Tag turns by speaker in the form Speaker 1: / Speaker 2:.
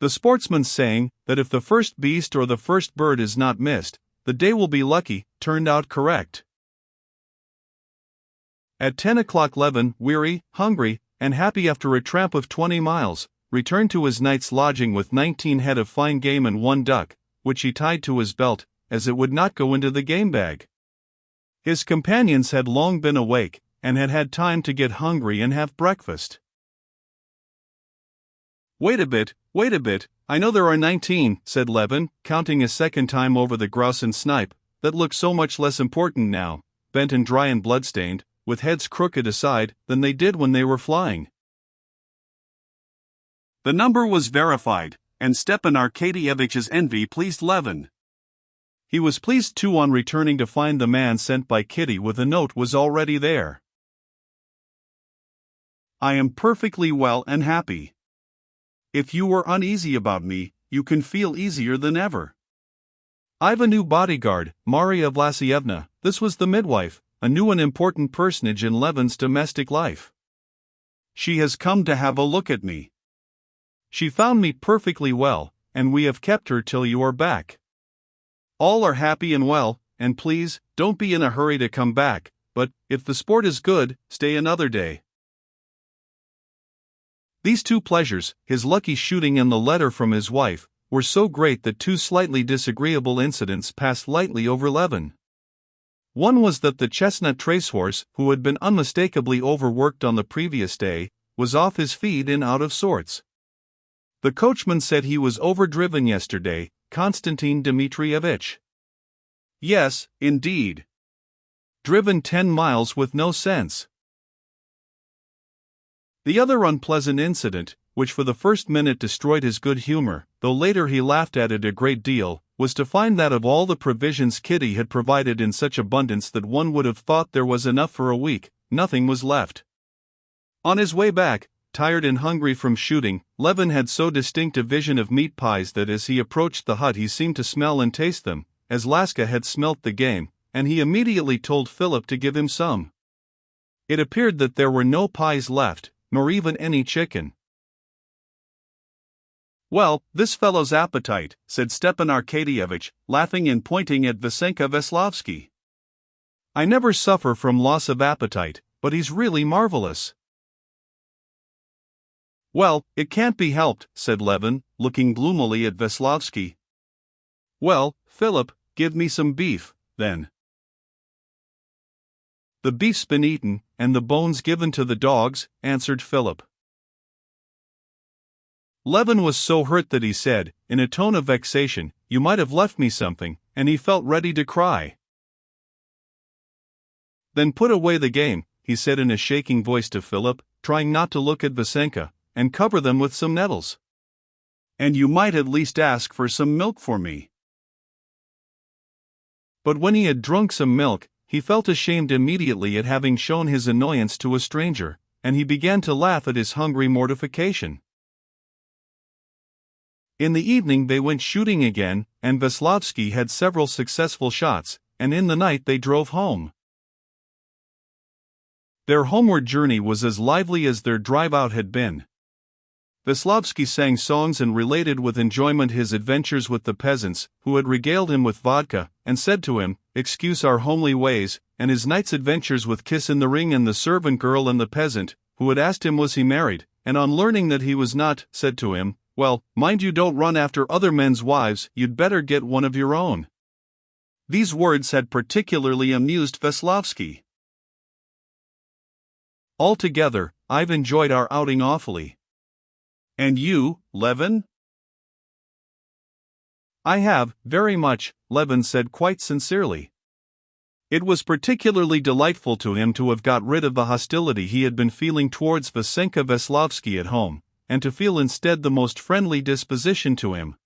Speaker 1: The sportsman's saying, that if the first beast or the first bird is not missed, the day will be lucky, turned out correct. At 10 o'clock Levin, weary, hungry, and happy after a tramp of 20 miles, returned to his night's lodging with 19 head of fine game and 1 duck, which he tied to his belt, as it would not go into the game bag. His companions had long been awake, and had had time to get hungry and have breakfast. Wait a bit, I know there are 19, said Levin, counting a second time over the grouse and snipe, that look so much less important now, bent and dry and bloodstained, with heads crooked aside, than they did when they were flying. The number was verified, and Stepan Arkadyevich's envy pleased Levin. He was pleased too on returning to find the man sent by Kitty with a note was already there. I am perfectly well and happy. If you were uneasy about me, you can feel easier than ever. I've a new bodyguard, Marya Vlasievna. This was the midwife, a new and important personage in Levin's domestic life. She has come to have a look at me. She found me perfectly well, and we have kept her till you are back. All are happy and well, and please, don't be in a hurry to come back, but, if the sport is good, stay another day. These 2 pleasures, his lucky shooting and the letter from his wife, were so great that 2 slightly disagreeable incidents passed lightly over Levin. One was that the chestnut tracehorse, who had been unmistakably overworked on the previous day, was off his feed and out of sorts. The coachman said he was overdriven yesterday, Konstantin Dmitrievich. Yes, indeed. Driven 10 miles with no sense. The other unpleasant incident, which for the first minute destroyed his good humor, though later he laughed at it a great deal, was to find that of all the provisions Kitty had provided in such abundance that one would have thought there was enough for a week, nothing was left. On his way back, tired and hungry from shooting, Levin had so distinct a vision of meat pies that as he approached the hut he seemed to smell and taste them, as Laska had smelt the game, and he immediately told Philip to give him some. It appeared that there were no pies left, nor even any chicken. Well, this fellow's appetite, said Stepan Arkadyevitch, laughing and pointing at Vasenka Veslovsky. I never suffer from loss of appetite, but he's really marvelous. Well, it can't be helped, said Levin, looking gloomily at Veslovsky. Well, Philip, give me some beef, then. The beef's been eaten, and the bones given to the dogs, answered Philip. Levin was so hurt that he said, in a tone of vexation, you might have left me something, and he felt ready to cry. Then put away the game, he said in a shaking voice to Philip, trying not to look at Vasenka, and cover them with some nettles. And you might at least ask for some milk for me. But when he had drunk some milk, he felt ashamed immediately at having shown his annoyance to a stranger, and he began to laugh at his hungry mortification. In the evening they went shooting again, and Veslovsky had several successful shots, and in the night they drove home. Their homeward journey was as lively as their drive-out had been. Veslovsky sang songs and related with enjoyment his adventures with the peasants, who had regaled him with vodka, and said to him, "Excuse our homely ways," and his night's adventures with Kiss in the Ring and the servant girl and the peasant, who had asked him was he married, and on learning that he was not, said to him, "Well, mind you don't run after other men's wives, you'd better get one of your own." These words had particularly amused Veslovsky. Altogether, I've enjoyed our outing awfully. And you, Levin? I have, very much, Levin said quite sincerely. It was particularly delightful to him to have got rid of the hostility he had been feeling towards Vasenka Veslovsky at home, and to feel instead the most friendly disposition to him,